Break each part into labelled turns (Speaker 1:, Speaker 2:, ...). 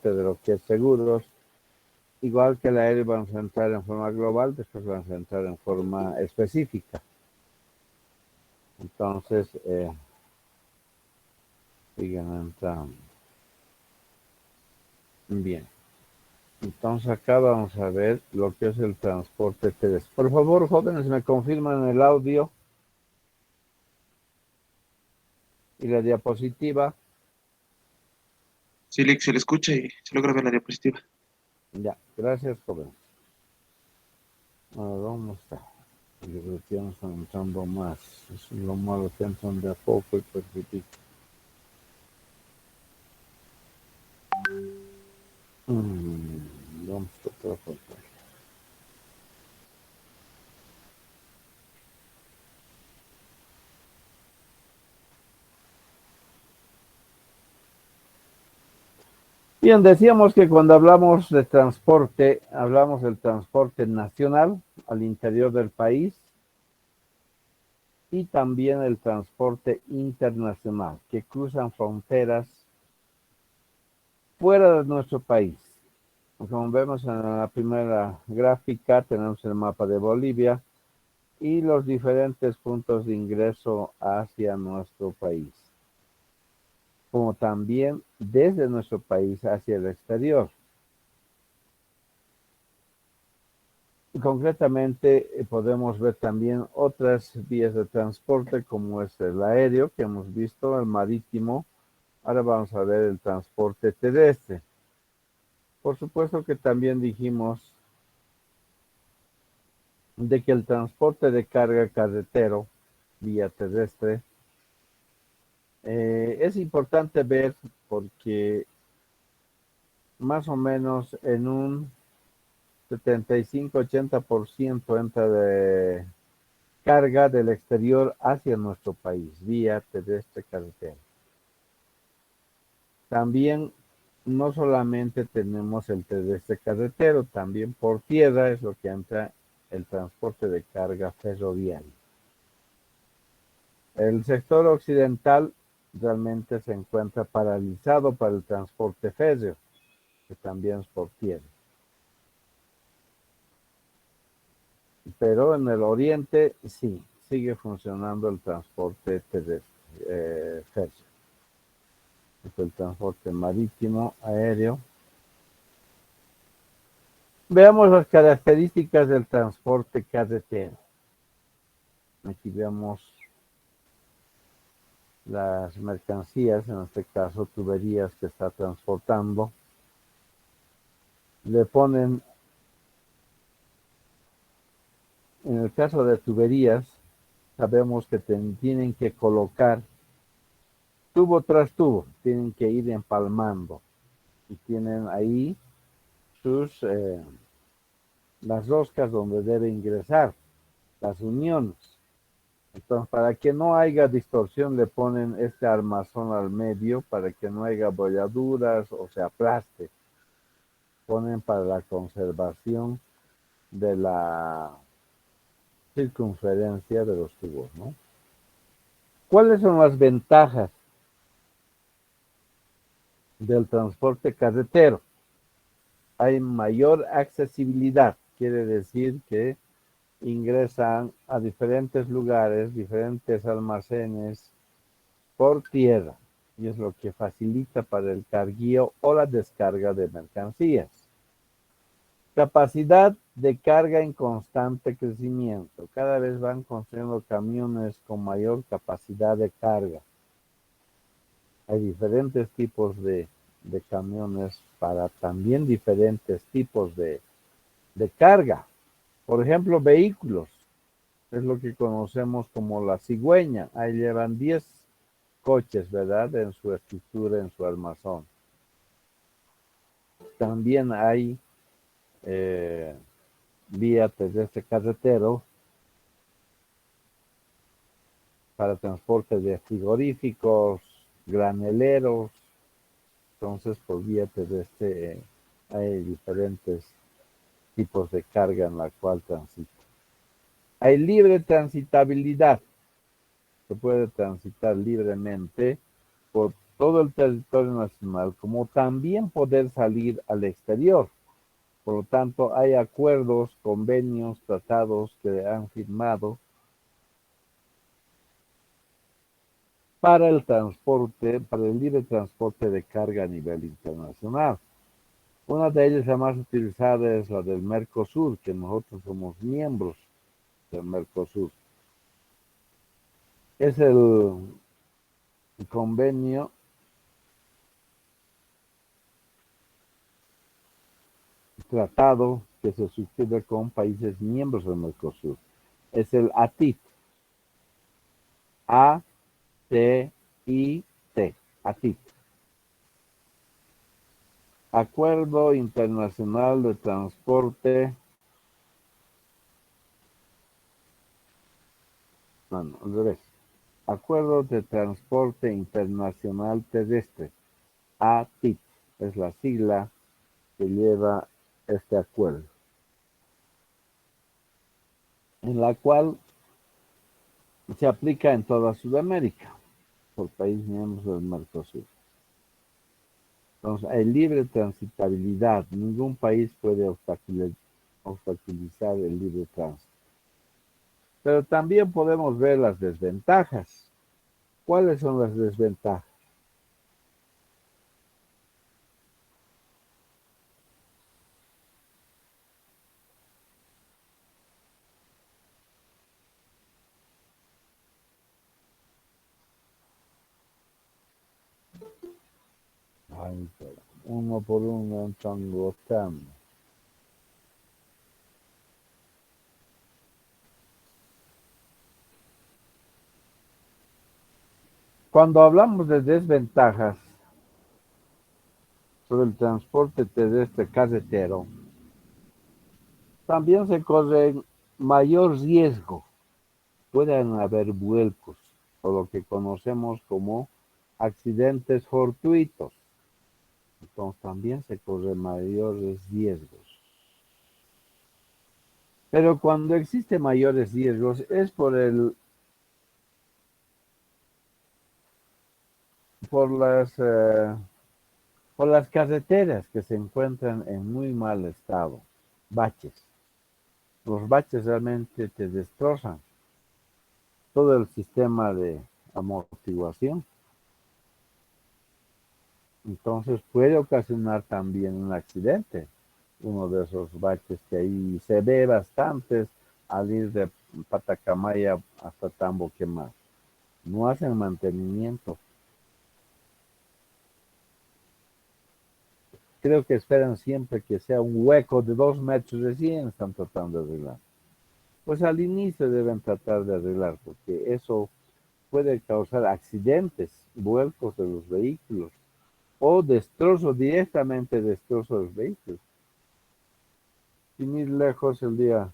Speaker 1: parte de lo que es seguros. Igual que el aéreo vamos a entrar en forma global, después vamos a entrar en forma específica. Entonces, siguen entrando. Bien. Entonces acá vamos a ver lo que es el transporte terrestre. Por favor, jóvenes, me confirman el audio y la diapositiva.
Speaker 2: Sí, se le escucha y se logra ver la diapositiva.
Speaker 1: Ya, gracias, jóvenes. Ahora, ¿dónde está? Yo creo que ya no están entrando más. Eso es lo malo, que entran de a poco y perjudica. ¿Dónde está otra pantalla? Bien, decíamos que cuando hablamos de transporte, hablamos del transporte nacional al interior del país y también el transporte internacional, que cruzan fronteras fuera de nuestro país. Como vemos en la primera gráfica, tenemos el mapa de Bolivia y los diferentes puntos de ingreso hacia nuestro país, como también desde nuestro país hacia el exterior. Concretamente, podemos ver también otras vías de transporte, como es el aéreo, que hemos visto, el marítimo. Ahora vamos a ver el transporte terrestre. Por supuesto que también dijimos de que el transporte de carga carretero, vía terrestre, es importante ver porque más o menos en un 75-80% entra de carga del exterior hacia nuestro país, vía terrestre carretera. También no solamente tenemos el terrestre carretero, también por tierra es lo que entra el transporte de carga ferroviaria. El sector occidental realmente se encuentra paralizado para el transporte férreo, que también es por tierra. Pero en el oriente sí, sigue funcionando el transporte terrestre, férreo. Es el transporte marítimo, aéreo. Veamos las características del transporte carretero. Aquí vemos las mercancías, en este caso tuberías que está transportando. Le ponen, en el caso de tuberías, sabemos que tienen que colocar tubo tras tubo, tienen que ir empalmando y tienen ahí las roscas donde debe ingresar, las uniones. Entonces, para que no haya distorsión, le ponen este armazón al medio para que no haya bolladuras o se aplaste. Ponen para la conservación de la circunferencia de los tubos, ¿no? ¿Cuáles son las ventajas del transporte carretero? Hay mayor accesibilidad, quiere decir que ingresan a diferentes lugares, diferentes almacenes por tierra, y es lo que facilita para el carguío o la descarga de mercancías. Capacidad de carga en constante crecimiento. Cada vez van construyendo camiones con mayor capacidad de carga. Hay diferentes tipos de camiones para también diferentes tipos de carga. Por ejemplo, vehículos. Es lo que conocemos como la cigüeña. Ahí llevan 10 coches, ¿verdad? En su estructura, en su armazón. También hay vía terrestre carretero para transporte de frigoríficos, graneleros. Entonces, por vía terrestre hay diferentes tipos de carga en la cual transita. Hay libre transitabilidad. Se puede transitar libremente por todo el territorio nacional, como también poder salir al exterior. Por lo tanto, hay acuerdos, convenios, tratados que han firmado para el transporte, para el libre transporte de carga a nivel internacional. Una de ellas, la más utilizada, es la del Mercosur, que nosotros somos miembros del Mercosur. Es el convenio tratado que se suscribe con países miembros del Mercosur. Es el ATIT. A-T-I-T. ATIT. Acuerdo Internacional de Transporte. No, al revés. Acuerdo de Transporte Internacional Terrestre. ATIT. Es la sigla que lleva este acuerdo, en la cual se aplica en toda Sudamérica por países miembros del Mercosur. Entonces, hay libre transitabilidad. Ningún país puede obstaculizar el libre tránsito. Pero también podemos ver las desventajas. ¿Cuáles son las desventajas? Ay, uno por uno entran gotando. Cuando hablamos de desventajas sobre el transporte terrestre carretero, también se corre mayor riesgo. Pueden haber vuelcos, o lo que conocemos como accidentes fortuitos. Entonces también se corren mayores riesgos. Pero cuando existen mayores riesgos es por las carreteras que se encuentran en muy mal estado, baches. Los baches realmente te destrozan todo el sistema de amortiguación. Entonces puede ocasionar también un accidente. Uno de esos baches que ahí se ve bastantes al ir de Patacamaya hasta Tambo Quemado. No hacen mantenimiento. Creo que esperan siempre que sea un hueco de 2 metros, recién están tratando de arreglar. Pues al inicio deben tratar de arreglar, porque eso puede causar accidentes, vuelcos de los vehículos o directamente destrozo de los vehículos. Sin ir lejos, el día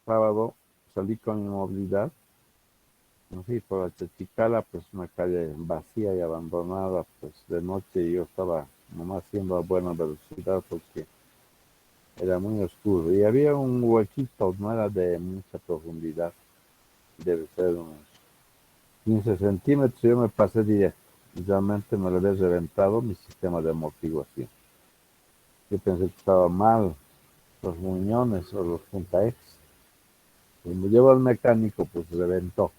Speaker 1: sábado salí con mi movilidad, no sé, por la Chachicala, pues una calle vacía y abandonada, pues de noche yo estaba nomás yendo a buena velocidad porque era muy oscuro y había un huequito, no era de mucha profundidad, debe ser unos 15 centímetros, yo me pasé directo y realmente me lo había reventado mi sistema de amortiguación. Yo pensé que estaba mal los muñones o los punta X. Cuando llevo al mecánico, pues reventó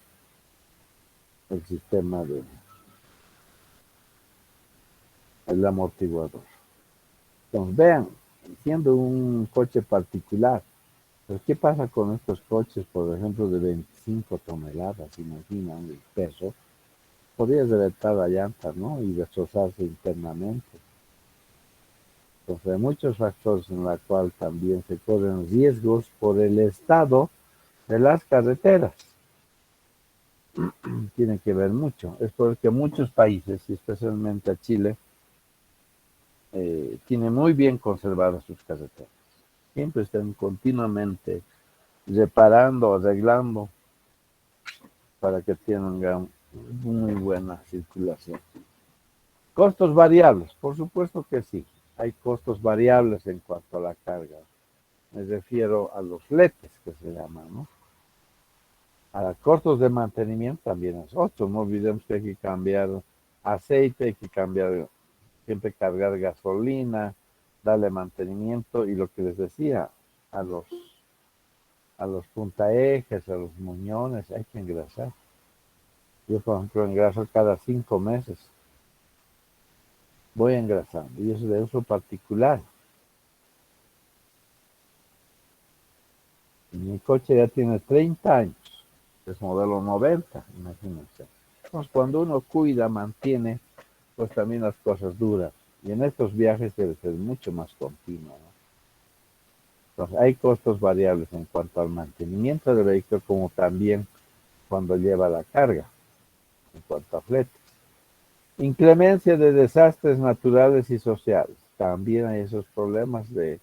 Speaker 1: el sistema del amortiguador. Entonces, vean, siendo un coche particular, pero ¿qué pasa con estos coches, por ejemplo, de 25 toneladas? Imaginan el peso. Podría reventar la llanta, ¿no? Y destrozarse internamente. Entonces, hay muchos factores en los cuales también se corren riesgos por el estado de las carreteras. Tiene que ver mucho. Es porque muchos países, y especialmente a Chile, tiene muy bien conservadas sus carreteras. Siempre están continuamente reparando, arreglando para que tengan muy buena circulación. Costos variables, por supuesto que sí. Hay costos variables en cuanto a la carga. Me refiero a los fletes que se llaman, ¿no? A los costos de mantenimiento también es otro. No olvidemos que hay que cambiar aceite, hay que cambiar, siempre cargar gasolina, darle mantenimiento y lo que les decía, a los, a los puntaejes, a los muñones, hay que engrasar. Yo, por ejemplo, engraso cada 5 meses. Voy engrasando y eso de uso particular. Mi coche ya tiene 30 años, es modelo 90, imagínense. Entonces, cuando uno cuida, mantiene, pues también las cosas duran. Y en estos viajes debe ser mucho más continuo, ¿no? Entonces, hay costos variables en cuanto al mantenimiento del vehículo, como también cuando lleva la carga, en cuanto a flete. Inclemencia de desastres naturales y sociales. También hay esos problemas de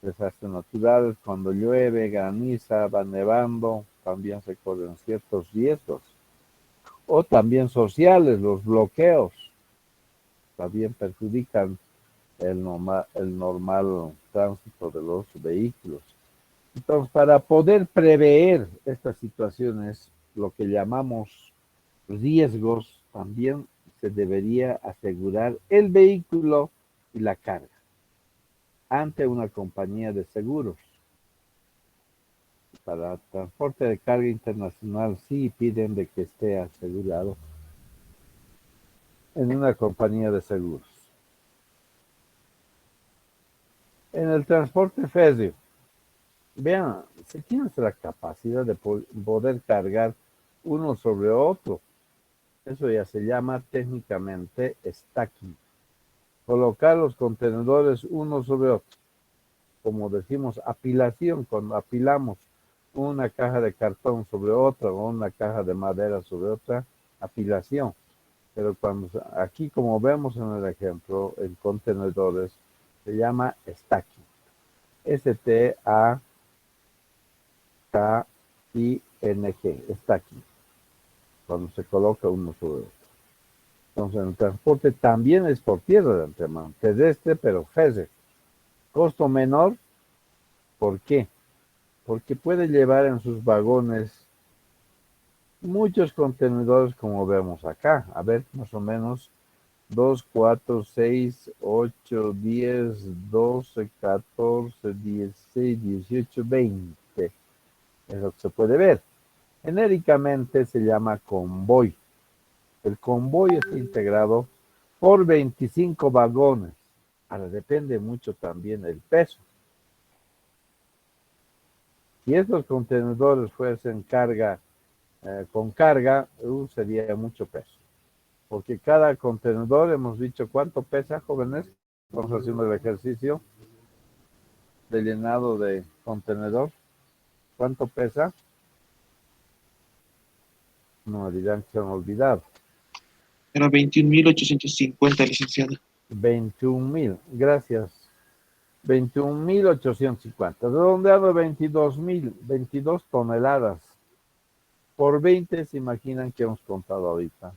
Speaker 1: desastres naturales, cuando llueve, graniza, va nevando, también se corren ciertos riesgos. O también sociales, los bloqueos, también perjudican el normal tránsito de los vehículos. Entonces, para poder prever estas situaciones, lo que llamamos riesgos, también se debería asegurar el vehículo y la carga ante una compañía de seguros. Para transporte de carga internacional sí piden de que esté asegurado en una compañía de seguros. En el transporte férreo, vean, si tienes la capacidad de poder cargar uno sobre otro, eso ya se llama técnicamente stacking. Colocar los contenedores uno sobre otro. Como decimos, apilación, cuando apilamos una caja de cartón sobre otra o una caja de madera sobre otra, apilación. Pero cuando aquí, como vemos en el ejemplo, en contenedores, se llama stacking. S-T-A-K-I-N-G, stacking, cuando se coloca uno sobre otro. Entonces, el transporte también es por tierra de antemano, terrestre, pero férreo. Costo menor, ¿por qué? Porque puede llevar en sus vagones muchos contenedores como vemos acá. A ver, más o menos 2, 4, 6, 8, 10, 12, 14, 16, 18, 20. Es lo que se puede ver. Genéricamente se llama convoy. El convoy está integrado por 25 vagones. Ahora depende mucho también el peso. Si estos contenedores fuesen con carga, sería mucho peso. Porque cada contenedor, hemos dicho, ¿cuánto pesa, jóvenes? Estamos haciendo el ejercicio de llenado de contenedor. ¿Cuánto pesa? No dirán que se han olvidado.
Speaker 2: Era 21.850, licenciado.
Speaker 1: 21,000, gracias. 21,850. Redondeado 22,000, 22 toneladas. Por 20 se imaginan que hemos contado ahorita.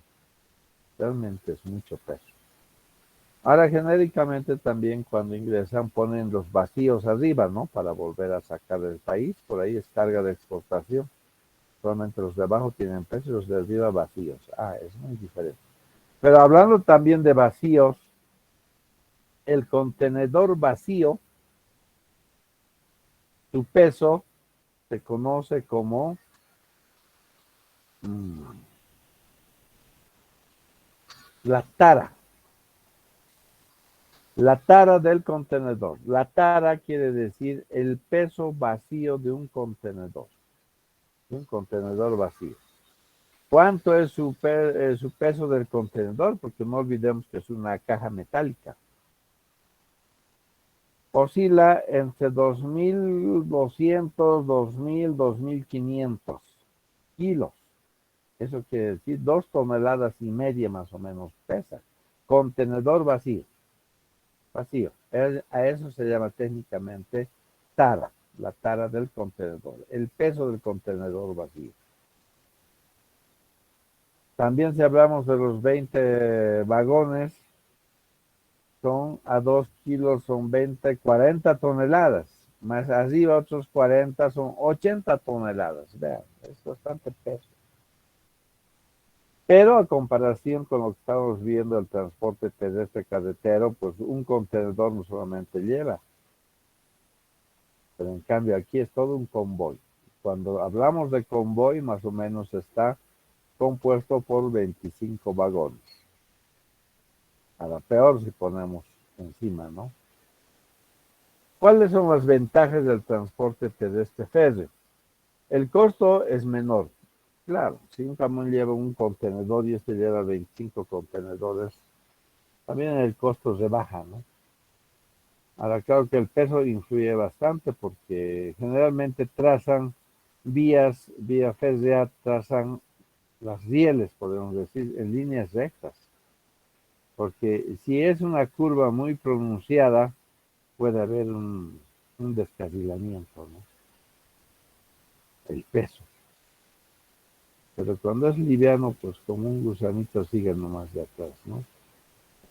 Speaker 1: Realmente es mucho peso. Ahora, genéricamente también cuando ingresan ponen los vacíos arriba, ¿no? Para volver a sacar del país. Por ahí es carga de exportación. Solamente los de abajo tienen peso y los de arriba vacíos. Ah, es muy diferente. Pero hablando también de vacíos, el contenedor vacío, su peso se conoce como la tara. La tara del contenedor. La tara quiere decir el peso vacío de un contenedor. Un contenedor vacío. ¿Cuánto es su peso del contenedor? Porque no olvidemos que es una caja metálica. Oscila entre 2.200, 2.000, 2.500 kilos. Eso quiere decir 2,5 toneladas más o menos pesa. Contenedor vacío. Vacío. A eso se llama técnicamente tara. La tara del contenedor. El peso del contenedor vacío. También si hablamos de los 20 vagones, son a 2 kilos, son 20, 40 toneladas. Más arriba otros 40, son 80 toneladas. Vean, es bastante peso. Pero a comparación con lo que estamos viendo el transporte terrestre carretero, pues un contenedor no solamente lleva, pero en cambio aquí es todo un convoy. Cuando hablamos de convoy, más o menos está compuesto por 25 vagones. A la peor si ponemos encima, ¿no? ¿Cuáles son las ventajas del transporte terrestre férreo? El costo es menor. Claro, si un camión lleva un contenedor y este lleva 25 contenedores, también el costo se baja, ¿no? Ahora, claro que el peso influye bastante porque generalmente trazan vía férrea, trazan las rieles, podemos decir, en líneas rectas. Porque si es una curva muy pronunciada, puede haber un descarrilamiento, ¿no? El peso. Pero cuando es liviano, pues como un gusanito sigue nomás de atrás, ¿no?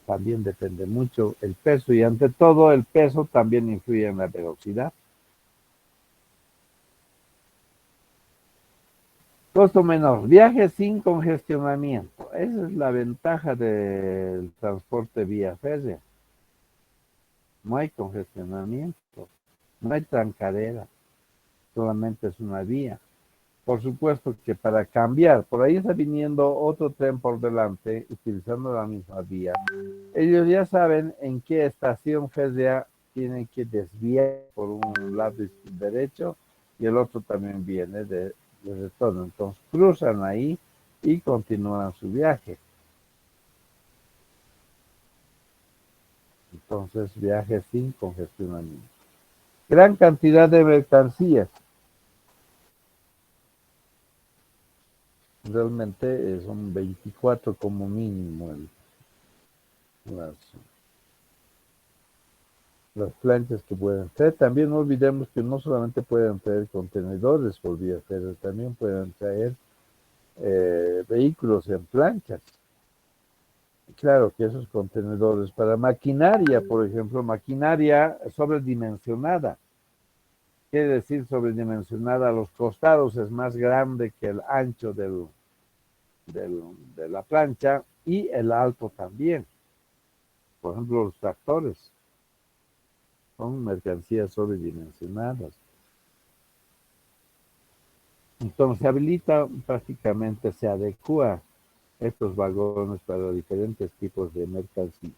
Speaker 1: También depende mucho el peso y ante todo el peso también influye en la velocidad. Costo menor, viaje sin congestionamiento. Esa es la ventaja del transporte vía férrea. No hay congestionamiento, no hay trancadera, solamente es una vía. Por supuesto que para cambiar, por ahí está viniendo otro tren por delante, utilizando la misma vía. Ellos ya saben en qué estación férrea tienen que desviar por un lado derecho y el otro también viene de retorno. Entonces cruzan ahí y continúan su viaje. Entonces viaje sin congestionamiento. Gran cantidad de mercancías. Realmente son 24 como mínimo las planchas que pueden traer. También no olvidemos que no solamente pueden traer contenedores por vía férrea, también pueden traer vehículos en planchas. Claro que esos contenedores para maquinaria, por ejemplo, maquinaria sobredimensionada. Quiere decir sobredimensionada a los costados, es más grande que el ancho de la plancha y el alto también. Por ejemplo, los tractores son mercancías sobredimensionadas. Entonces se habilita, prácticamente se adecua estos vagones para diferentes tipos de mercancía.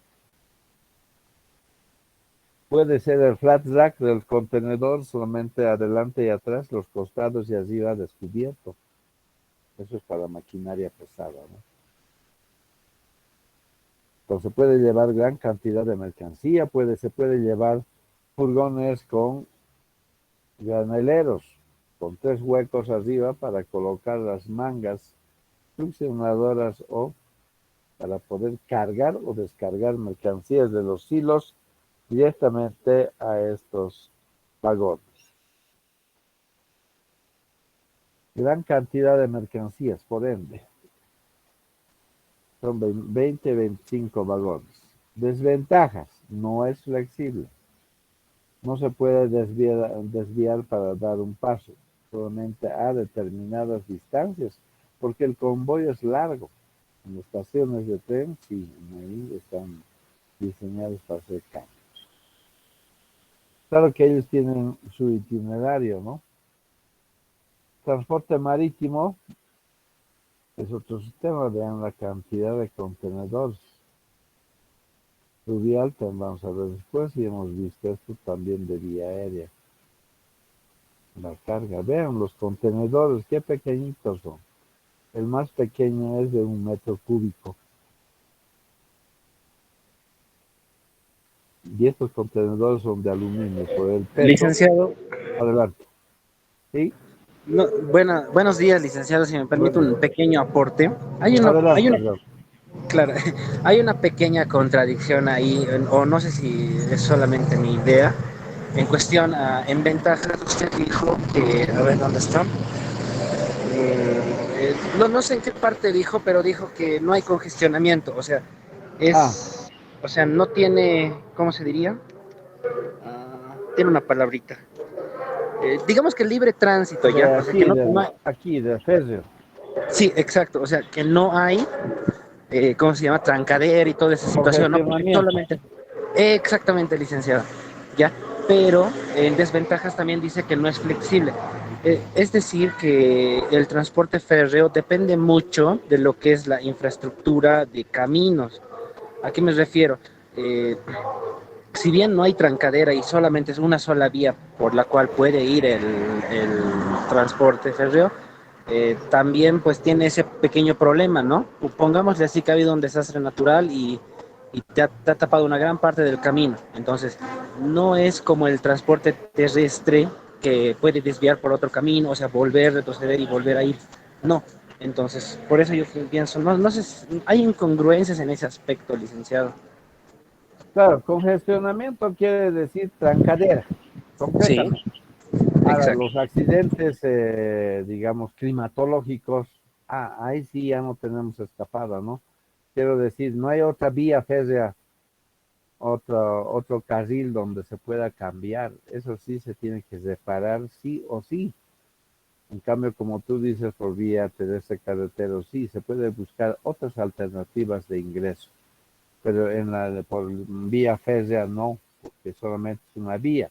Speaker 1: Puede ser el flat rack del contenedor, solamente adelante y atrás, los costados y arriba descubierto. Eso es para maquinaria pesada, ¿no? Entonces puede llevar gran cantidad de mercancía, se puede llevar furgones con graneleros, con 3 huecos arriba para colocar las mangas succionadoras o para poder cargar o descargar mercancías de los silos directamente a estos vagones. Gran cantidad de mercancías, por ende. Son 20, 25 vagones. Desventajas, no es flexible. No se puede desviar para dar un paso, solamente a determinadas distancias, porque el convoy es largo. En las estaciones de tren, sí, ahí están diseñados para hacer cambios. Claro que ellos tienen su itinerario, ¿no? Transporte marítimo es otro sistema, vean la cantidad de contenedores. Fluvial, vamos a ver después, y hemos visto esto también de vía aérea. La carga, vean los contenedores, qué pequeñitos son. El más pequeño es de 1 metro cúbico. Y estos contenedores son de aluminio por el peso.
Speaker 3: Licenciado.
Speaker 1: Adelante. ¿Sí?
Speaker 3: No, buenos días, licenciado. Si me permite un pequeño aporte.
Speaker 1: Adelante.
Speaker 3: Claro, hay una pequeña contradicción ahí, o no sé si es solamente mi idea. En cuestión, en ventajas, usted dijo que, a ver, ¿dónde está? No sé en qué parte dijo, pero dijo que no hay congestionamiento, o sea, o sea, no tiene, ¿cómo se diría? Tiene una palabrita. Digamos que libre tránsito, ¿ya? O sea, que no hay...
Speaker 1: Aquí, de férreo.
Speaker 3: Sí, exacto. O sea, que no hay, ¿cómo se llama? Trancadera y toda esa situación, ¿no? Porque
Speaker 1: Congestionamiento.
Speaker 3: solamente, exactamente, licenciado, ¿ya? Pero en desventajas también dice que no es flexible. Es decir, que el transporte férreo depende mucho de lo que es la infraestructura de caminos. ¿A qué me refiero? Eh, si bien no hay trancadera y solamente es una sola vía por la cual puede ir el transporte férreo, también pues tiene ese pequeño problema, ¿no? Pongámosle así que ha habido un desastre natural y te ha tapado una gran parte del camino. Entonces, no es como el transporte terrestre que puede desviar por otro camino, o sea, volver, retroceder y volver a ir. No. Entonces, por eso yo pienso, no sé, hay incongruencias en ese aspecto, licenciado.
Speaker 1: Claro, congestionamiento quiere decir trancadera,
Speaker 3: Sí,
Speaker 1: concretamente. Ahora,
Speaker 3: exacto.
Speaker 1: los accidentes, digamos, climatológicos, ahí sí ya no tenemos escapada, ¿no? Quiero decir, no hay otra vía férrea, otro carril donde se pueda cambiar. Eso sí se tiene que separar, sí o sí. En cambio, como tú dices, por vía terrestre carretero, sí, se puede buscar otras alternativas de ingreso. Pero por vía férrea no, porque solamente es una vía.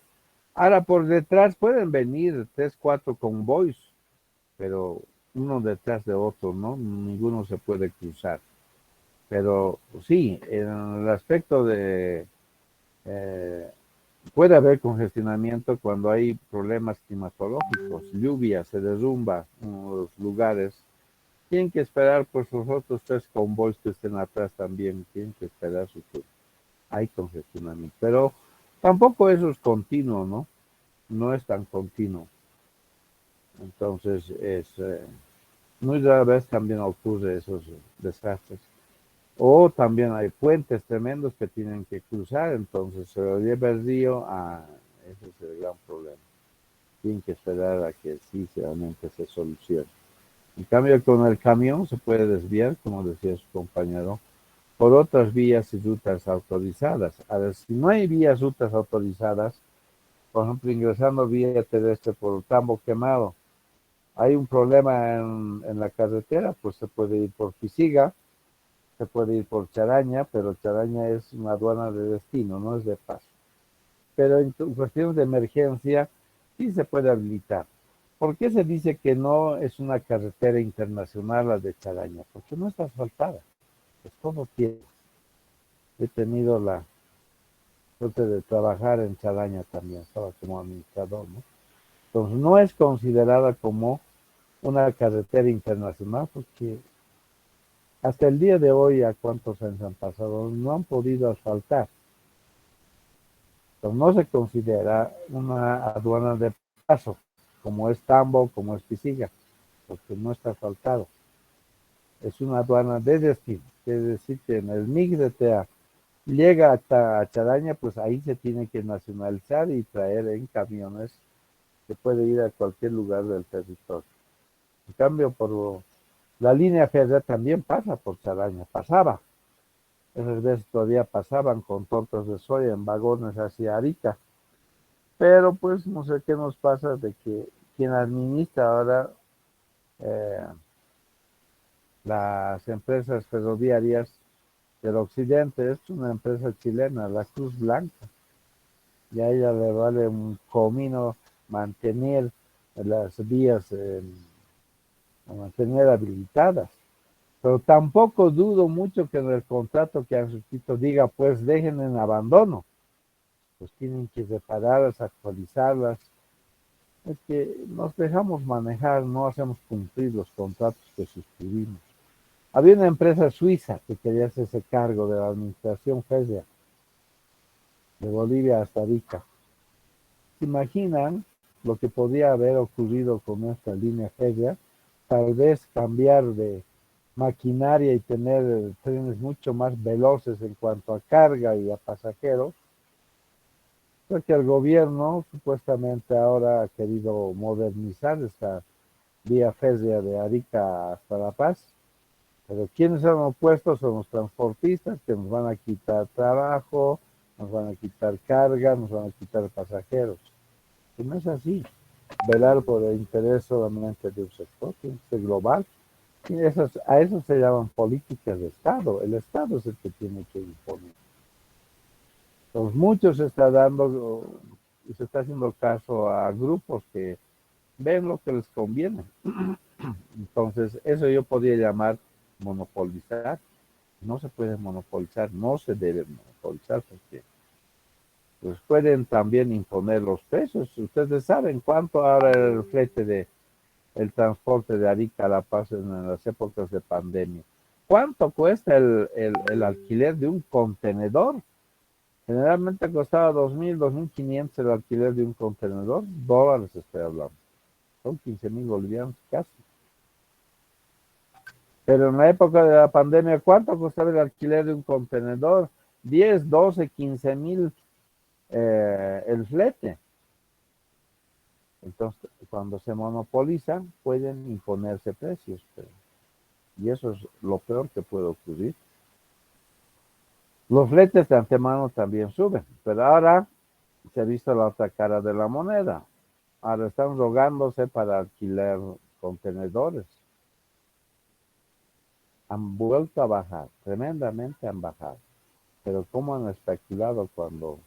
Speaker 1: Ahora por detrás pueden venir tres, cuatro convoys, pero uno detrás de otro, ¿no? Ninguno se puede cruzar. Pero sí, en el aspecto de eh, puede haber congestionamiento cuando hay problemas climatológicos, lluvia, se derrumba los lugares. Tienen que esperar por sus otros tres convoys que estén atrás también, tienen que esperar su turno. Hay congestionamiento, pero tampoco eso es continuo, ¿no? No es tan continuo. Entonces, muy rara vez también ocurre esos desastres. O también hay puentes tremendos que tienen que cruzar, entonces se lo lleva el río, ese es el gran problema. Tienen que esperar a que sí realmente se solucione. En cambio, con el camión se puede desviar, como decía su compañero, por otras vías y rutas autorizadas. A ver, si no hay vías, rutas autorizadas, por ejemplo, ingresando vía terrestre por Tambo Quemado, hay un problema en la carretera, pues se puede ir por Fisiga, se puede ir por Charaña, pero Charaña es una aduana de destino, no es de paso. Pero en cuestiones de emergencia sí se puede habilitar. ¿Por qué se dice que no es una carretera internacional la de Charaña? Porque no está asfaltada, es todo tierra. He tenido la suerte de trabajar en Charaña también, estaba como administrador, ¿no? Entonces no es considerada como una carretera internacional porque hasta el día de hoy, a cuántos años han pasado, no han podido asfaltar. Entonces no se considera una aduana de paso, como es Tambo, como es Pisiga, porque no está asfaltado. Es una aduana de destino. Quiere decir que en el mix de TEA llega hasta Charaña, pues ahí se tiene que nacionalizar y traer en camiones que puede ir a cualquier lugar del territorio. En cambio, por la línea férrea también pasa por Charaña, pasaba. Esas veces todavía pasaban con tortas de soya en vagones hacia Arica. Pero pues no sé qué nos pasa de que quien administra ahora eh, las empresas ferroviarias del occidente es una empresa chilena, la Cruz Blanca. Y a ella le vale un comino mantener las vías, mantener habilitadas. Pero tampoco dudo mucho que en el contrato que han suscrito diga, pues dejen en abandono. Pues tienen que repararlas, actualizarlas. Es que nos dejamos manejar, no hacemos cumplir los contratos que suscribimos. Había una empresa suiza que quería hacerse cargo de la administración férrea de Bolivia hasta Arica. ¿Se imaginan lo que podía haber ocurrido con esta línea férrea? Tal vez cambiar de maquinaria y tener trenes mucho más veloces en cuanto a carga y a pasajeros, porque el gobierno supuestamente ahora ha querido modernizar esta vía férrea de Arica hasta La Paz, pero quienes han opuestos son los transportistas que nos van a quitar trabajo, nos van a quitar carga, nos van a quitar pasajeros. Y no es así. Velar por el interés solamente de un sector, tiene que ser global. Y a eso se llaman políticas de Estado. El Estado es el que tiene que imponer. Entonces, mucho se está dando y se está haciendo caso a grupos que ven lo que les conviene. Entonces, eso yo podría llamar monopolizar. No se puede monopolizar, no se debe monopolizar porque pues pueden también imponer los precios. Ustedes saben cuánto ahora el flete de el transporte de Arica a La Paz en las épocas de pandemia. ¿Cuánto cuesta el alquiler de un contenedor? Generalmente costaba 2.000, 2.500 el alquiler de un contenedor, dólares estoy hablando. Son 15.000 bolivianos casi. Pero en la época de la pandemia, ¿cuánto costaba el alquiler de un contenedor? 10, 12, 15.000 el flete. Entonces, cuando se monopolizan, pueden imponerse precios. Y eso es lo peor que puede ocurrir. Los fletes de antemano también suben, pero ahora se ha visto la otra cara de la moneda. Ahora están rogándose para alquilar contenedores. Han vuelto a bajar, tremendamente han bajado. Pero ¿cómo han especulado cuando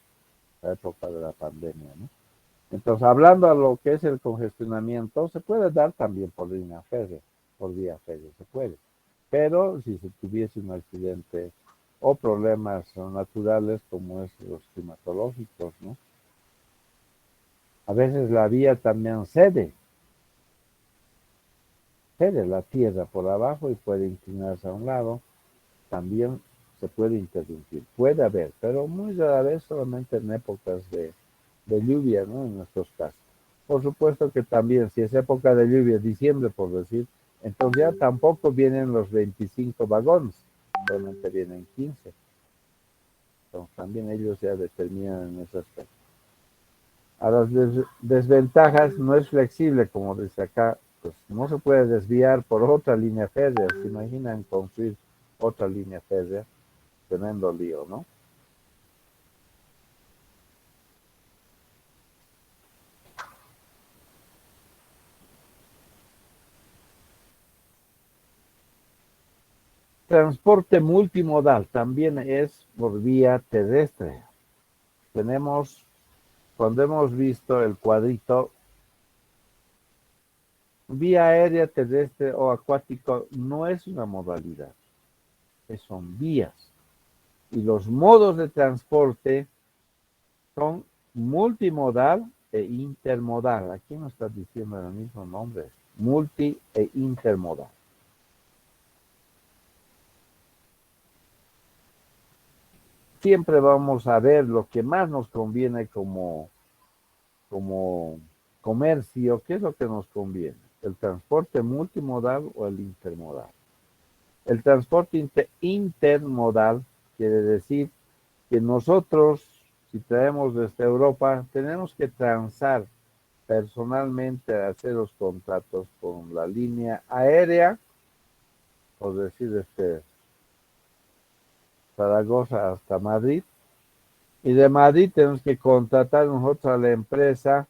Speaker 1: la época de la pandemia, ¿no? Entonces, hablando de lo que es el congestionamiento, se puede dar también por línea férrea, por vía férrea, se puede. Pero si se tuviese un accidente o problemas naturales como es los climatológicos, ¿no? A veces la vía también cede la tierra por abajo y puede inclinarse a un lado, también se puede interrumpir, puede haber, pero muy rara vez solamente en épocas de lluvia, ¿no? En nuestros casos. Por supuesto que también, si es época de lluvia, diciembre por decir, entonces ya tampoco vienen los 25 vagones, solamente vienen 15. Entonces también ellos ya determinan en ese aspecto. A las desventajas no es flexible, como dice acá, pues no se puede desviar por otra línea férrea. ¿Se imaginan construir otra línea férrea? Tremendo lío, ¿no? Transporte multimodal también es por vía terrestre. Tenemos, cuando hemos visto el cuadrito, vía aérea, terrestre o acuático no es una modalidad, son vías. Y los modos de transporte son multimodal e intermodal. Aquí no está diciendo el mismo nombre, multi e intermodal. Siempre vamos a ver lo que más nos conviene como comercio. ¿Qué es lo que nos conviene? ¿El transporte multimodal o el intermodal? El transporte intermodal quiere decir que nosotros, si traemos desde Europa, tenemos que transar personalmente, hacer los contratos con la línea aérea, por decir Zaragoza hasta Madrid, y de Madrid tenemos que contratar nosotros a la empresa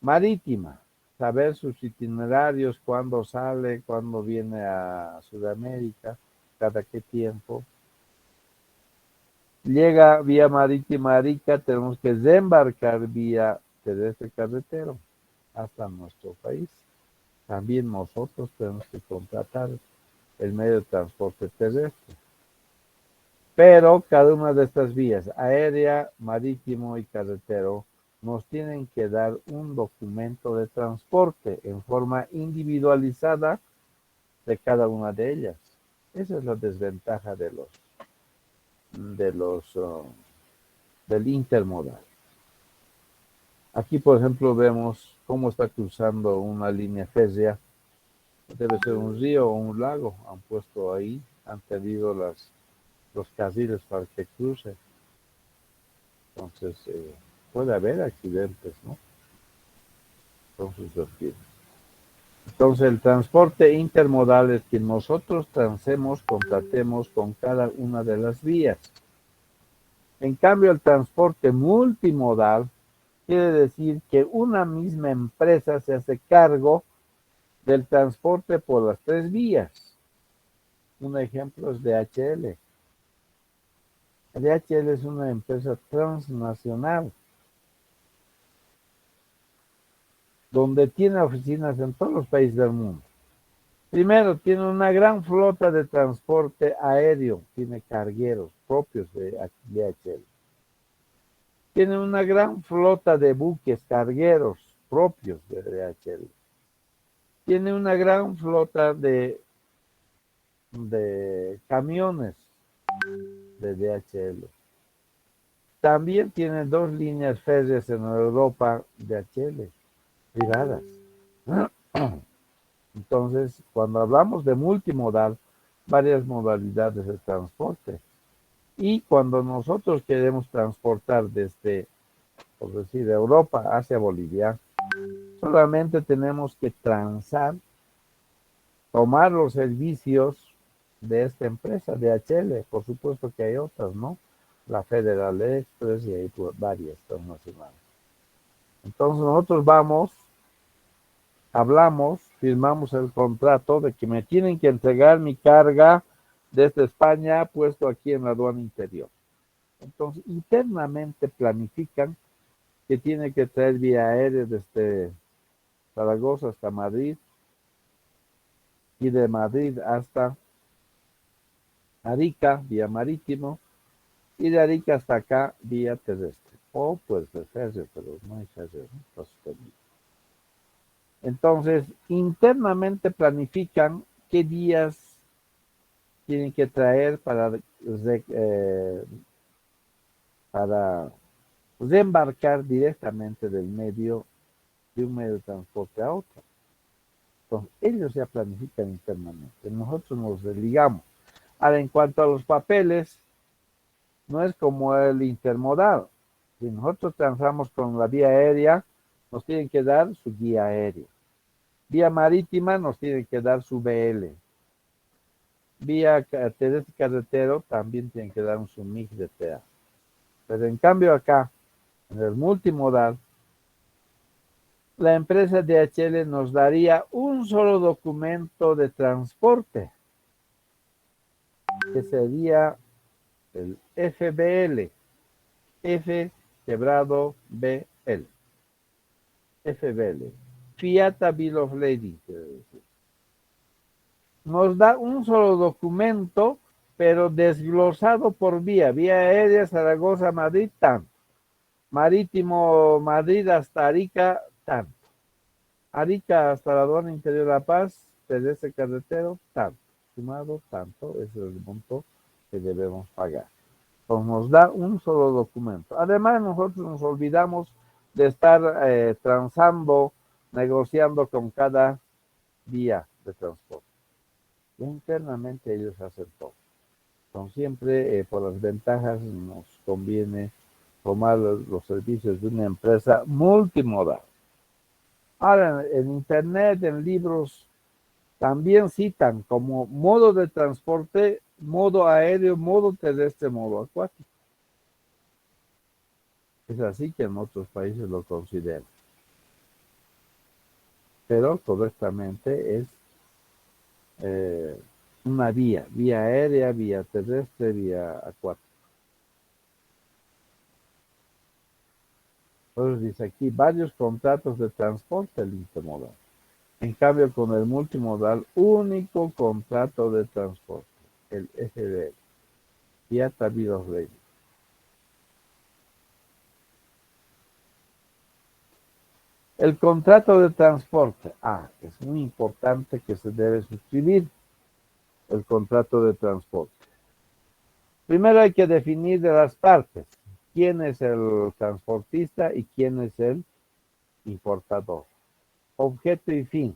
Speaker 1: marítima, saber sus itinerarios, cuándo sale, cuándo viene a Sudamérica, cada qué tiempo. Llega vía marítima a Arica, tenemos que desembarcar vía terrestre carretero hasta nuestro país. También nosotros tenemos que contratar el medio de transporte terrestre. Pero cada una de estas vías, aérea, marítimo y carretero, nos tienen que dar un documento de transporte en forma individualizada de cada una de ellas. Esa es la desventaja del intermodal. Aquí, por ejemplo, vemos cómo está cruzando una línea férrea. Debe ser un río o un lago. Han puesto ahí, han pedido los carriles para que cruce. Entonces, puede haber accidentes, ¿no? Entonces, el transporte intermodal es que nosotros contratemos con cada una de las vías. En cambio, el transporte multimodal quiere decir que una misma empresa se hace cargo del transporte por las tres vías. Un ejemplo es DHL. DHL es una empresa transnacional donde tiene oficinas en todos los países del mundo. Primero, tiene una gran flota de transporte aéreo, tiene cargueros propios de DHL. Tiene una gran flota de buques cargueros propios de DHL. Tiene una gran flota de camiones de DHL. También tiene dos líneas férreas en Europa DHL, privadas. Entonces, cuando hablamos de multimodal, varias modalidades de transporte. Y cuando nosotros queremos transportar desde, por decir, Europa hacia Bolivia, solamente tenemos que transar, tomar los servicios de esta empresa, DHL. Por supuesto que hay otras, ¿no? La Federal Express y hay varias transnacionales. Entonces nosotros vamos, hablamos, firmamos el contrato de que me tienen que entregar mi carga desde España puesto aquí en la aduana interior. Entonces, internamente planifican que tiene que traer vía aérea desde Zaragoza hasta Madrid y de Madrid hasta Arica, vía marítimo, y de Arica hasta acá, vía terrestre. O pues de ferry, pero no hay ferry, ¿no? Entonces, internamente planifican qué días tienen que traer para reembarcar directamente de un medio de transporte a otro. Entonces, ellos ya planifican internamente. Nosotros nos desligamos. Ahora, en cuanto a los papeles, no es como el intermodal. Si nosotros transamos con la vía aérea, nos tienen que dar su guía aérea. Vía marítima nos tienen que dar su BL. Vía terrestre carretero también tienen que dar su MIG de TA. Pero en cambio acá, en el multimodal, la empresa DHL nos daría un solo documento de transporte, que sería el FBL, F quebrado BL, FBL, Fiat Bill of Lading, quiere decir. Nos da un solo documento, pero desglosado por vía aérea, Zaragoza, Madrid, tanto. Marítimo, Madrid hasta Arica, tanto. Arica hasta la aduana interior de La Paz, terrestre carretero, tanto. Sumado, tanto, ese es el monto que debemos pagar. Pues nos da un solo documento. Además, nosotros nos olvidamos de estar transando, negociando con cada vía de transporte. Internamente ellos hacen todo. Entonces, siempre por las ventajas nos conviene tomar los servicios de una empresa multimodal. Ahora, en internet, en libros, también citan como modo de transporte, modo aéreo, modo terrestre, modo acuático. Es así que en otros países lo consideran. Pero correctamente es una vía aérea, vía terrestre, vía acuática. Entonces dice aquí, varios contratos de transporte el intermodal. En cambio, con el multimodal, único contrato de transporte, el FBL, Fiat Bill of Lading. El contrato de transporte. Es muy importante que se debe suscribir el contrato de transporte. Primero hay que definir de las partes quién es el transportista y quién es el importador. Objeto y fin.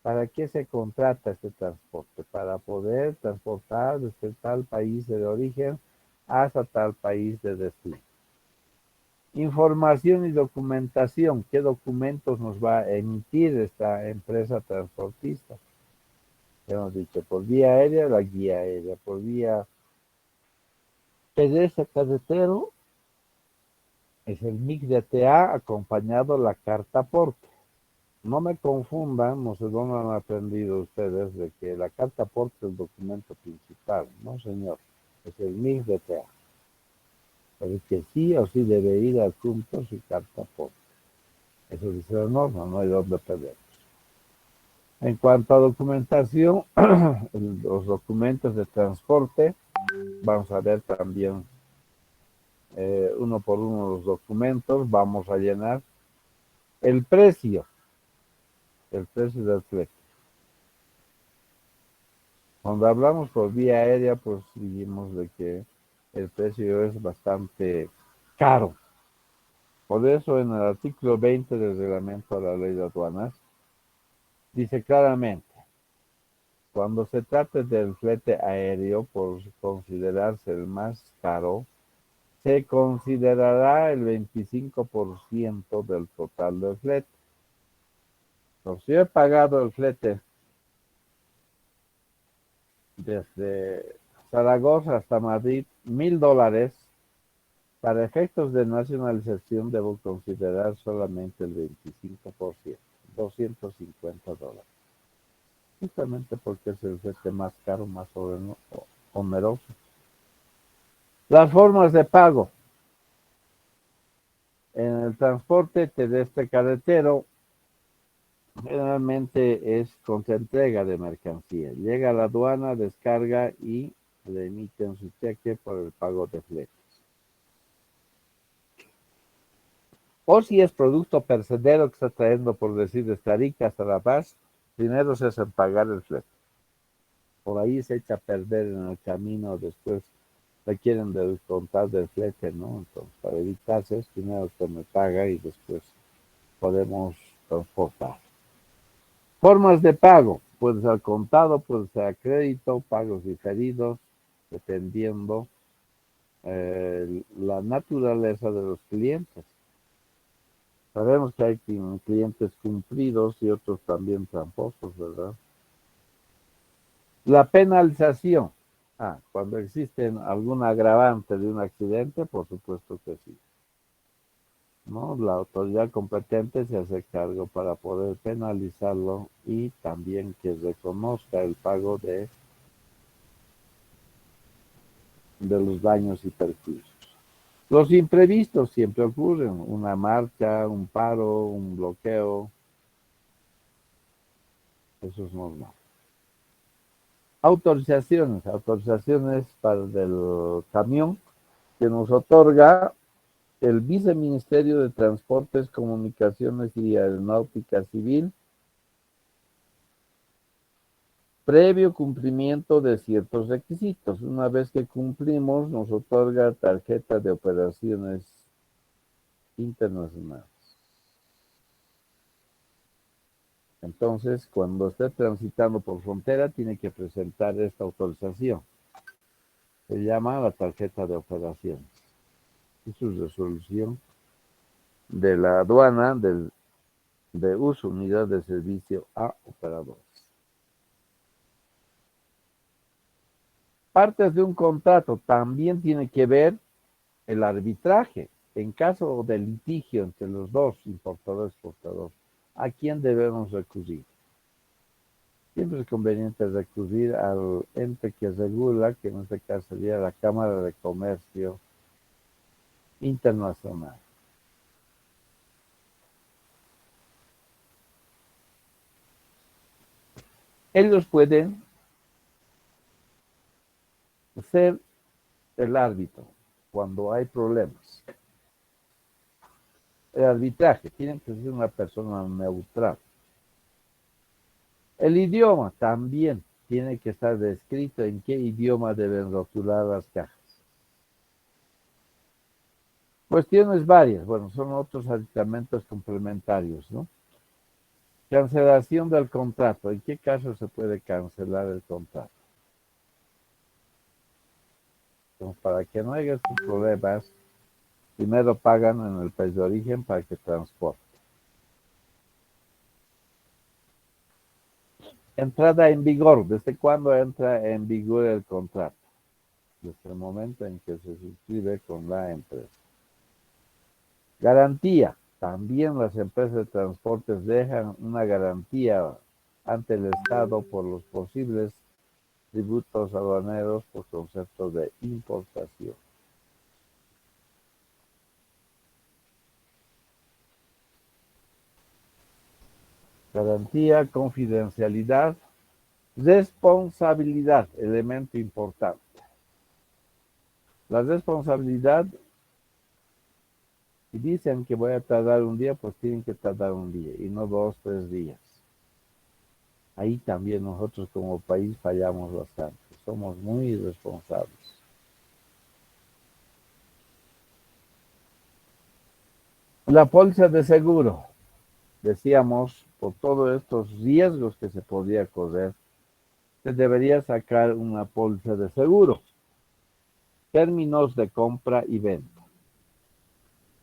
Speaker 1: ¿Para qué se contrata este transporte? Para poder transportar desde tal país de origen hasta tal país de destino. Información y documentación. ¿Qué documentos nos va a emitir esta empresa transportista? Ya hemos dicho, por vía aérea, la guía aérea. Por vía terrestre carretero, es el MIG de TA acompañado la carta aporte. No me confundan, no sé dónde han aprendido ustedes de que la carta aporte es el documento principal. No, señor, es el MIG de TA. Pero es que sí o sí debe ir adjunto su carta aporte. Eso dice la norma, no hay dónde perder. En cuanto a documentación, los documentos de transporte, vamos a ver también uno por uno los documentos, vamos a llenar el precio del flete. Cuando hablamos por vía aérea, pues dijimos de que el precio es bastante caro. Por eso en el artículo 20 del reglamento de la ley de aduanas, dice claramente, cuando se trate del flete aéreo, por considerarse el más caro, se considerará el 25% del total del flete. Entonces, si yo he pagado el flete desde Zaragoza hasta Madrid, $1,000, para efectos de nacionalización debo considerar solamente el 25%, $250. Justamente porque es el flete más caro, más oneroso. Las formas de pago. En el transporte terrestre carretero, generalmente es con entrega de mercancía. Llega a la aduana, descarga y le emiten su cheque por el pago de flete. O si es producto perecedero que está trayendo, por decir, de Arica hasta La Paz, primero se hace pagar el flete. Por ahí se echa a perder en el camino, después le quieren descontar del flete, ¿no? Entonces, para evitarse, primero se me paga y después podemos transportar. Formas de pago, puede ser contado, puede ser a crédito, pagos diferidos, dependiendo la naturaleza de los clientes. Sabemos que hay clientes cumplidos y otros también tramposos, ¿verdad? La penalización. Cuando existe algún agravante de un accidente, por supuesto que sí. ¿No? La autoridad competente se hace cargo para poder penalizarlo y también que reconozca el pago de los daños y perjuicios. Los imprevistos siempre ocurren, una marcha, un paro, un bloqueo, eso es normal. Autorizaciones para el camión que nos otorga el Viceministerio de Transportes, Comunicaciones y Aeronáutica Civil, previo cumplimiento de ciertos requisitos. Una vez que cumplimos, nos otorga tarjeta de operaciones internacionales. Entonces, cuando esté transitando por frontera, tiene que presentar esta autorización. Se llama la tarjeta de operaciones. Es su resolución de la aduana de uso unidad de servicio a operadores. Partes de un contrato también tiene que ver el arbitraje. En caso de litigio entre los dos, importador y exportador, ¿a quién debemos recurrir? Siempre es conveniente recurrir al ente que regula, que en este caso sería la Cámara de Comercio Internacional. Ellos pueden ser el árbitro cuando hay problemas. El arbitraje tiene que ser una persona neutral. El idioma también tiene que estar descrito en qué idioma deben rotular las cajas. Cuestiones varias, bueno, son otros aditamentos complementarios, ¿no? Cancelación del contrato. ¿En qué caso se puede cancelar el contrato? Entonces, para que no haya estos problemas, primero pagan en el país de origen para que transporte. Entrada en vigor. ¿Desde cuándo entra en vigor el contrato? Desde el momento en que se suscribe con la empresa. Garantía. También las empresas de transportes dejan una garantía ante el Estado por los posibles tributos aduaneros por concepto de importación. Garantía, confidencialidad, responsabilidad, elemento importante. La responsabilidad, si dicen que voy a tardar un día, pues tienen que tardar un día y no 2, 3 días. Ahí también nosotros como país fallamos bastante. Somos muy irresponsables. La póliza de seguro, decíamos, por todos estos riesgos que se podría correr, se debería sacar una póliza de seguro. Términos de compra y venta.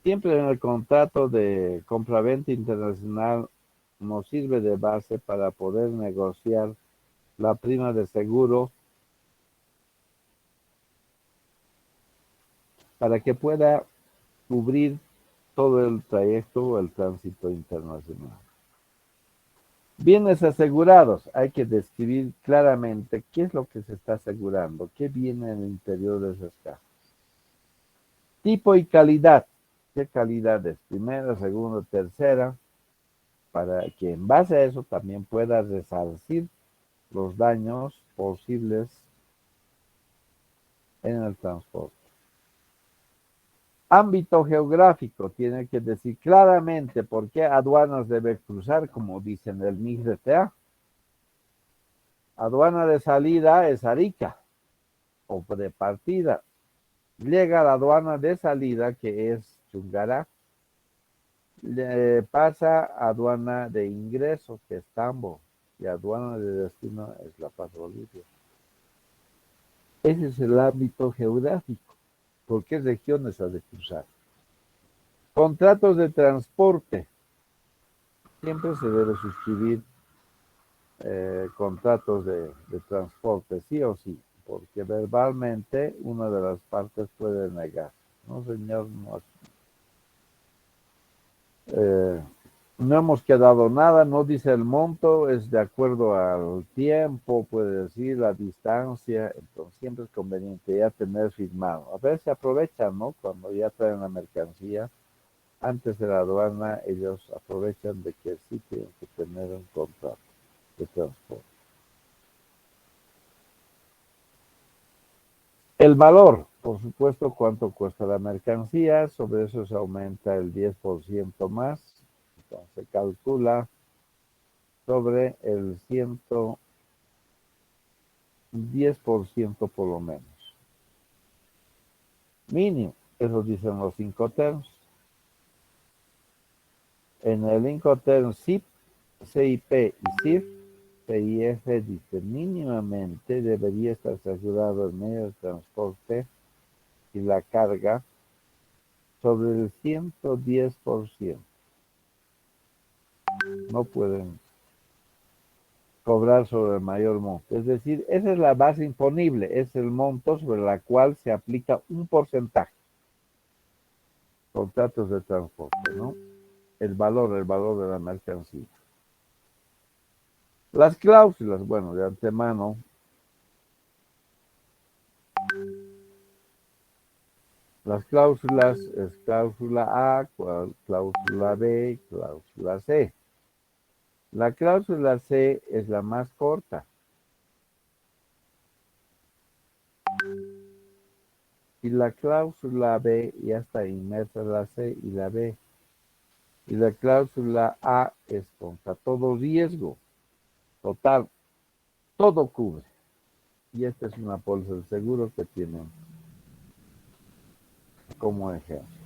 Speaker 1: Siempre en el contrato de compra-venta internacional nos sirve de base para poder negociar la prima de seguro para que pueda cubrir todo el trayecto o el tránsito internacional. Bienes asegurados. Hay que describir claramente qué es lo que se está asegurando, qué viene en el interior de esas cajas. Tipo y calidad. ¿Qué calidad es? Primera, segunda, tercera, para que en base a eso también pueda resarcir los daños posibles en el transporte. Ámbito geográfico, tiene que decir claramente por qué aduanas debe cruzar, como dice en el MIGRTA. Aduana de salida es Arica, o de partida. Llega a la aduana de salida, que es Chungará. Le pasa a aduana de ingreso, que es Tambo, y aduana de destino es La Paz, Bolivia. Ese es el ámbito geográfico. ¿Por qué regiones ha de cruzar? Contratos de transporte. Siempre se debe suscribir contratos de transporte, sí o sí, porque verbalmente una de las partes puede negar. No, señor, no hemos quedado nada, no dice el monto, es de acuerdo al tiempo, puede decir la distancia, entonces siempre es conveniente ya tener firmado. A veces se aprovechan, ¿no? Cuando ya traen la mercancía, antes de la aduana, ellos aprovechan de que sí tienen que tener un contrato de transporte. El valor, por supuesto, cuánto cuesta la mercancía, sobre eso se aumenta el 10% más, entonces se calcula sobre el 10% por lo menos. Mínimo, eso dicen los Incoterms. En el Incoterm CIP, CIP y CIF, CIF dice mínimamente debería estar asegurado el medio de transporte y la carga sobre el 110%. No pueden cobrar sobre el mayor monto. Es decir, esa es la base imponible, es el monto sobre la cual se aplica un porcentaje. Contratos de transporte, ¿no? El valor de la mercancía. Las cláusulas, bueno, de antemano, las cláusulas es cláusula A, cláusula B, cláusula C. La cláusula C es la más corta. Y la cláusula B ya está inmersa la C y la B. Y la cláusula A es contra todo riesgo. Total, todo cubre. Y esta es una póliza de seguro que tienen como ejemplo.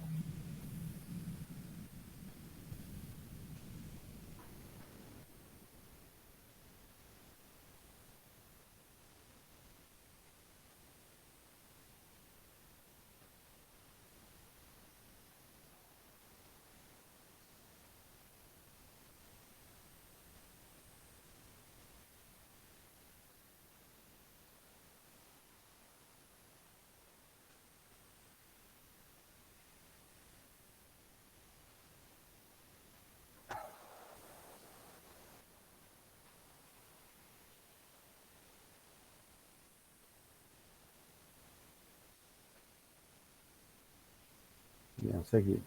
Speaker 1: Seguimos.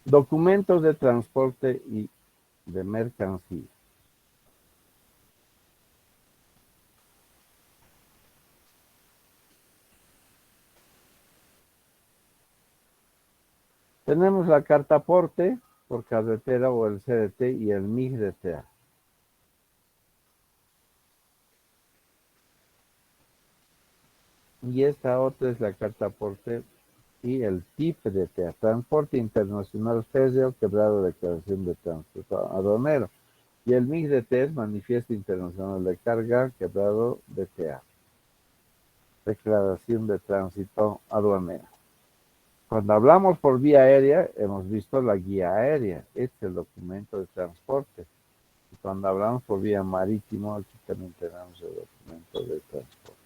Speaker 1: Documentos de transporte y de mercancía. Tenemos la carta aporte por carretera o el CDT y el MIG-DTA. Y esta otra es la carta aporte y el TIP-DTA, Transporte Internacional Férreo, Quebrado Declaración de Tránsito Aduanero. Y el MIG-DTA es Manifiesto Internacional de Carga, Quebrado DTA, Declaración de Tránsito Aduanero. Cuando hablamos por vía aérea, hemos visto la guía aérea, este es el documento de transporte. Y cuando hablamos por vía marítimo, aquí también tenemos el documento de transporte.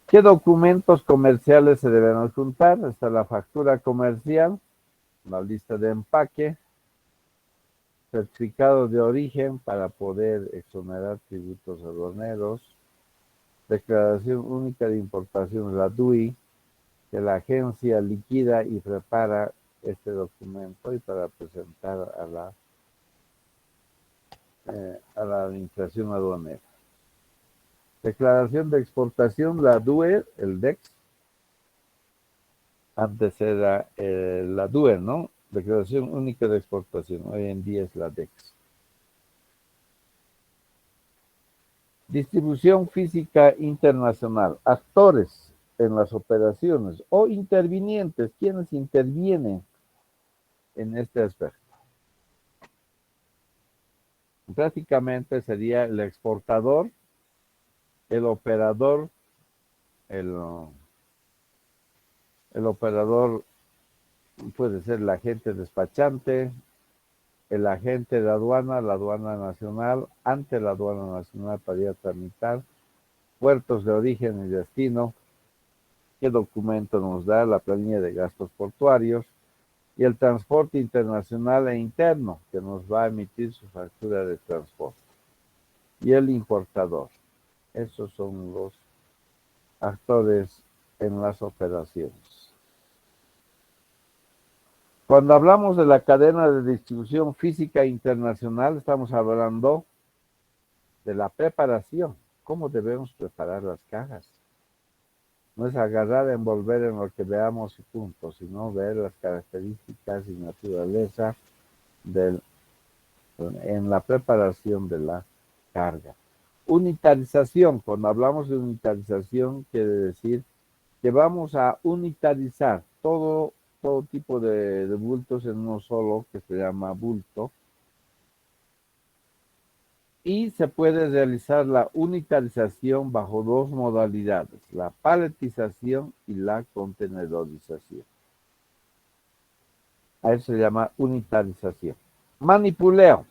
Speaker 1: ¿Qué documentos comerciales se deben juntar? Está la factura comercial, la lista de empaque, certificado de origen para poder exonerar tributos aduaneros, declaración única de importación, la DUI, que la agencia liquida y prepara este documento y para presentar a la administración aduanera. Declaración de exportación, la DUE, el DEX. Antes era la DUE, ¿no? Declaración única de exportación. Hoy en día es la DEX. Distribución física internacional. Actores en las operaciones o intervinientes. ¿Quiénes intervienen en este aspecto? Prácticamente sería el exportador, el operador, el operador puede ser el agente despachante, el agente de aduana, la aduana nacional, ante la aduana nacional para ir a tramitar, puertos de origen y destino, qué documento nos da la planilla de gastos portuarios, y el transporte internacional e interno, que nos va a emitir su factura de transporte, y el importador. Esos son los actores en las operaciones. Cuando hablamos de la cadena de distribución física internacional, estamos hablando de la preparación. ¿Cómo debemos preparar las cajas? No es agarrar, envolver en lo que veamos y punto, sino ver las características y naturaleza en la preparación de la carga. Unitarización. Cuando hablamos de unitarización, quiere decir que vamos a unitarizar todo tipo de bultos en uno solo, que se llama bulto, y se puede realizar la unitarización bajo dos modalidades, la paletización y la contenedorización. A eso se llama unitarización. Manipuleo.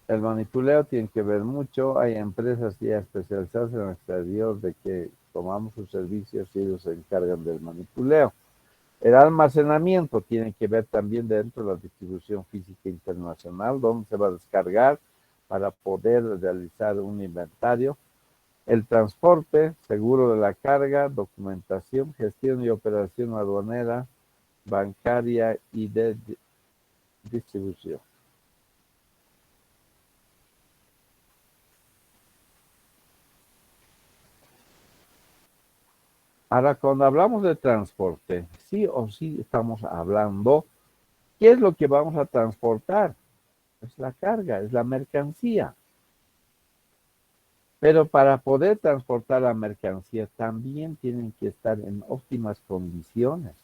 Speaker 1: El manipuleo tiene que ver mucho, hay empresas ya especializadas en el exterior de que tomamos sus servicios y ellos se encargan del manipuleo. El almacenamiento tiene que ver también dentro de la distribución física internacional, donde se va a descargar para poder realizar un inventario. El transporte, seguro de la carga, documentación, gestión y operación aduanera, bancaria y de distribución. Ahora, cuando hablamos de transporte, sí o sí estamos hablando, ¿qué es lo que vamos a transportar? Es la carga, es la mercancía. Pero para poder transportar la mercancía también tienen que estar en óptimas condiciones.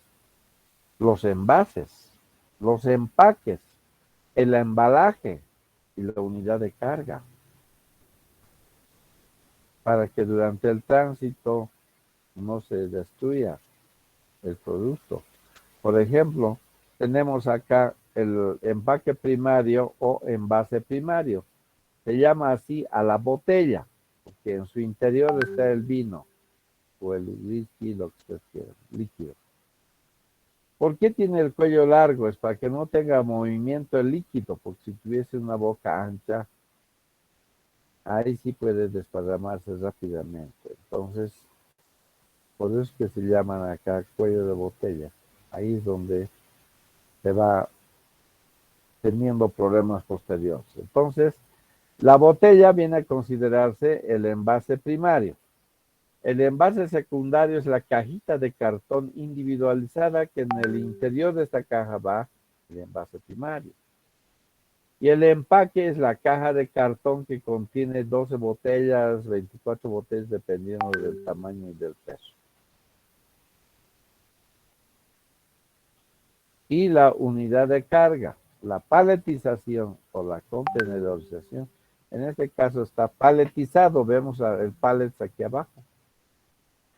Speaker 1: Los envases, los empaques, el embalaje y la unidad de carga. Para que durante el tránsito no se destruya el producto. Por ejemplo, tenemos acá el empaque primario o envase primario. Se llama así a la botella, porque en su interior está el vino o el whisky, lo que usted quiera, líquido. ¿Por qué tiene el cuello largo? Es para que no tenga movimiento el líquido, porque si tuviese una boca ancha, ahí sí puede desparramarse rápidamente. Entonces, Por eso es que se llaman acá cuello de botella. Ahí es donde se va teniendo problemas posteriores. Entonces, la botella viene a considerarse el envase primario. El envase secundario es la cajita de cartón individualizada que en el interior de esta caja va el envase primario. Y el empaque es la caja de cartón que contiene 12 botellas, 24 botellas, dependiendo del tamaño y del peso. Y la unidad de carga, la paletización o la contenedorización. En este caso está paletizado, vemos el pallet aquí abajo.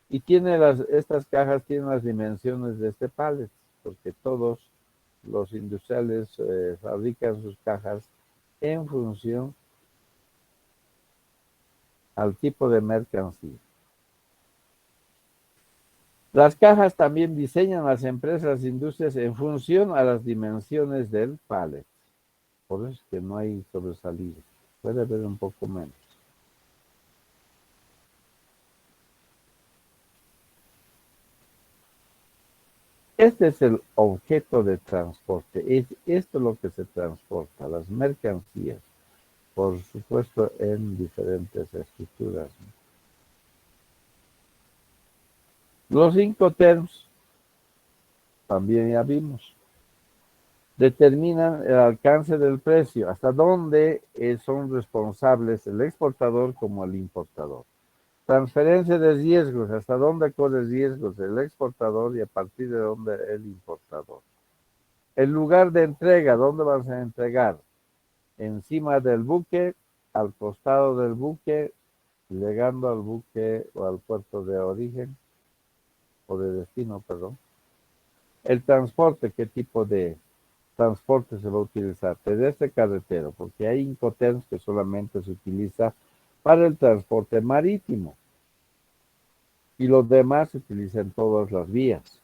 Speaker 1: Y tiene estas cajas tienen las dimensiones de este pallet, porque todos los industriales fabrican sus cajas en función al tipo de mercancía. Las cajas también diseñan las empresas, industrias en función a las dimensiones del pallet. Por eso es que no hay sobresalida. Puede haber un poco menos. Este es el objeto de transporte. Es esto lo que se transporta, las mercancías. Por supuesto, en diferentes estructuras. Los Incoterms, también ya vimos, determinan el alcance del precio, hasta dónde son responsables el exportador como el importador. Transferencia de riesgos, hasta dónde corre riesgos el exportador y a partir de dónde el importador. El lugar de entrega, ¿dónde vas a entregar? Encima del buque, al costado del buque, llegando al buque o al puerto de origen, o de destino, perdón. El transporte, ¿qué tipo de transporte se va a utilizar? Terrestre, carretero, porque hay Incoterms que solamente se utiliza para el transporte marítimo. Y los demás se utilizan en todas las vías.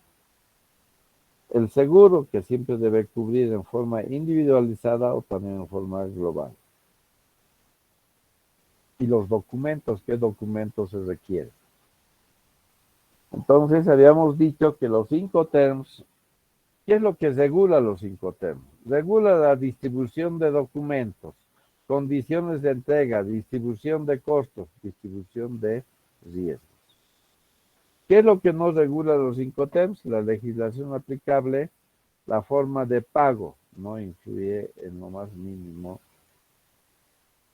Speaker 1: El seguro, que siempre debe cubrir en forma individualizada o también en forma global. Y los documentos, ¿qué documentos se requieren? Entonces, habíamos dicho que los Incoterms, ¿qué es lo que regula los Incoterms? Regula la distribución de documentos, condiciones de entrega, distribución de costos, distribución de riesgos. ¿Qué es lo que no regula los Incoterms? La legislación aplicable, la forma de pago, no influye en lo más mínimo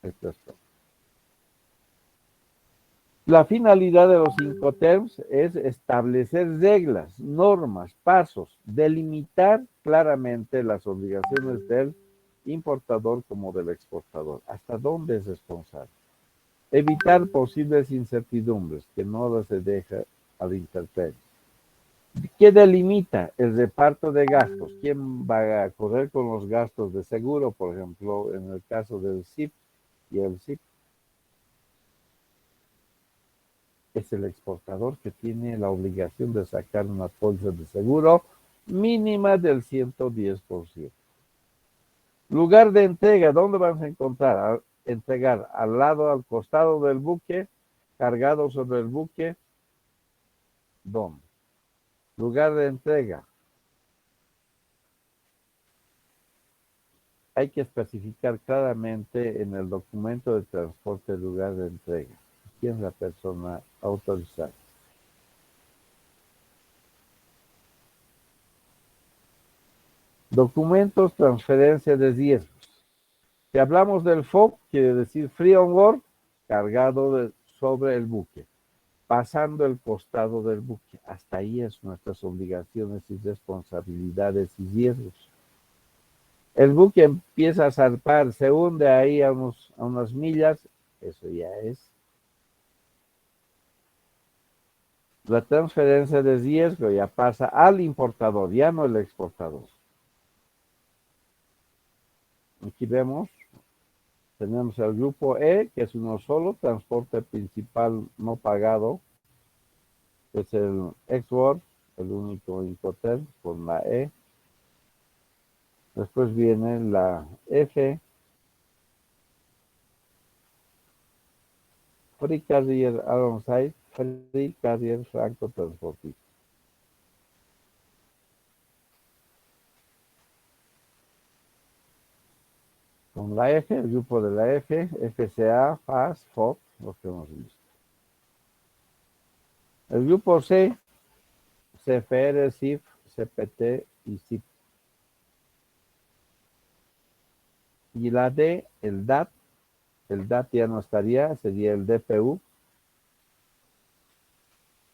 Speaker 1: este aspecto. La finalidad de los Incoterms es establecer reglas, normas, pasos, delimitar claramente las obligaciones del importador como del exportador. ¿Hasta dónde es responsable? Evitar posibles incertidumbres que no se deja al intemperie. ¿Qué delimita el reparto de gastos? ¿Quién va a correr con los gastos de seguro, por ejemplo, en el caso del SIP y el SIP? Es el exportador que tiene la obligación de sacar una póliza de seguro mínima del 110%. Lugar de entrega, ¿dónde vamos a encontrar? Entregar al lado, al costado del buque, cargado sobre el buque. ¿Dónde? Lugar de entrega. Hay que especificar claramente en el documento de transporte el lugar de entrega. ¿Quién es la persona autorizada? Documentos, transferencia de riesgos. Si hablamos del FOB, quiere decir Free on Board, cargado sobre el buque, pasando el costado del buque. Hasta ahí es nuestras obligaciones y responsabilidades y riesgos. El buque empieza a zarpar, se hunde ahí a unas millas, eso ya es la transferencia de riesgo, ya pasa al importador, ya no el exportador. Aquí vemos, tenemos el grupo E, que es uno solo, transporte principal no pagado, es el Export, el único Incoterm con la E. Después viene la F, Free Carrier Alongside, Free Carrier Franco Transportista. Con la F, el grupo de la F, FCA, FAS, FOC, lo que hemos visto. El grupo C, CFR, CIF, CPT y CIP. Y la D, el DAT. El DAT ya no estaría, sería el DPU.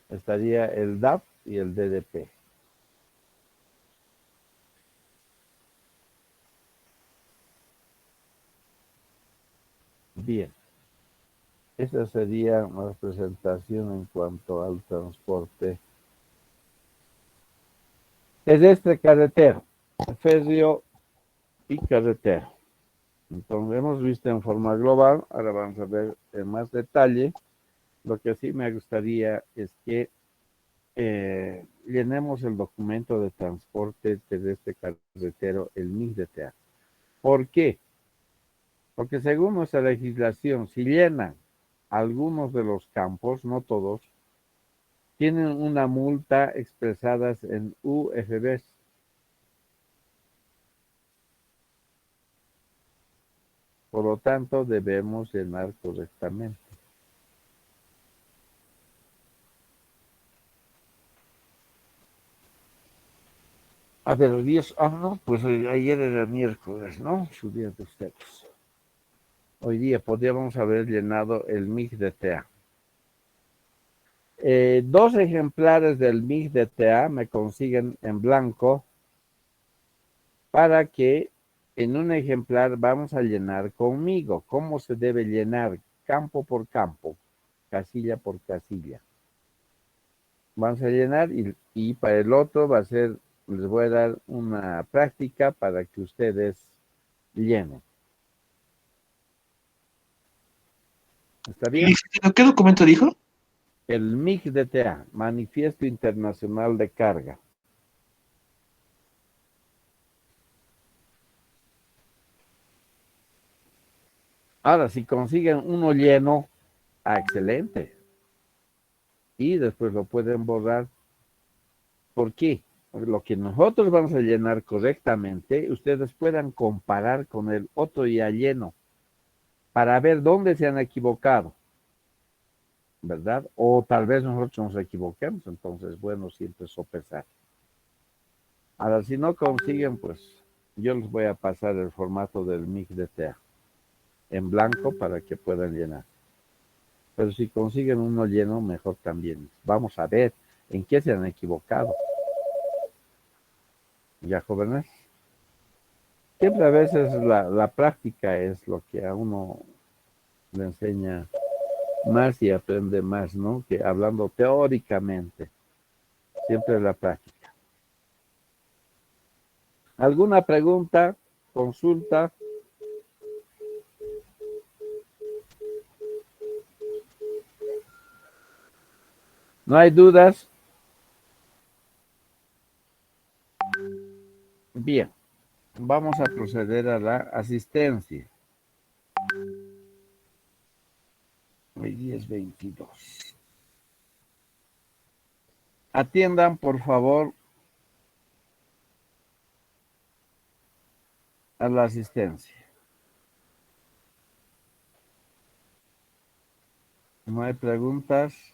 Speaker 1: Estaría el DAP y el DDP. Bien. Esa sería una presentación en cuanto al transporte terrestre carretero, férreo y carretero. Entonces hemos visto en forma global, ahora vamos a ver en más detalle. Lo que sí me gustaría es que llenemos el documento de transporte terrestre carretero, el MIGDTA. ¿Por qué? Porque según nuestra legislación, si llenan algunos de los campos, no todos, tienen una multa expresadas en UFBs. Por lo tanto, debemos llenar correctamente. A ver, los días, no, pues ayer era miércoles, ¿no? Su día de ustedes. Hoy día podríamos haber llenado el MIGDTA. 2 ejemplares del MIGDTA me consiguen en blanco para que en un ejemplar vamos a llenar conmigo. ¿Cómo se debe llenar? Campo por campo, casilla por casilla. Vamos a llenar y para el otro va a ser, les voy a dar una práctica para que ustedes llenen. ¿Está bien?
Speaker 2: Licenciado, ¿qué documento dijo?
Speaker 1: El MIGDTA, Manifiesto Internacional de Carga. Ahora, si consiguen uno lleno, excelente. Y después lo pueden borrar. ¿Por qué? Porque lo que nosotros vamos a llenar correctamente, ustedes puedan comparar con el otro ya lleno para ver dónde se han equivocado, ¿verdad? O tal vez nosotros nos equivoquemos, entonces, bueno, siempre sopesar. Ahora, si no consiguen, pues yo les voy a pasar el formato del MIGDTA en blanco para que puedan llenar. Pero si consiguen uno lleno, mejor también. Vamos a ver en qué se han equivocado. ¿Ya, jóvenes? Siempre a veces la práctica es lo que a uno le enseña más y aprende más, ¿no? Que hablando teóricamente. Siempre la práctica. ¿Alguna pregunta? ¿Consulta? ¿No hay dudas? Bien, vamos a proceder a la asistencia. Hoy día es 22. Atiendan, por favor, a la asistencia. ¿No hay preguntas?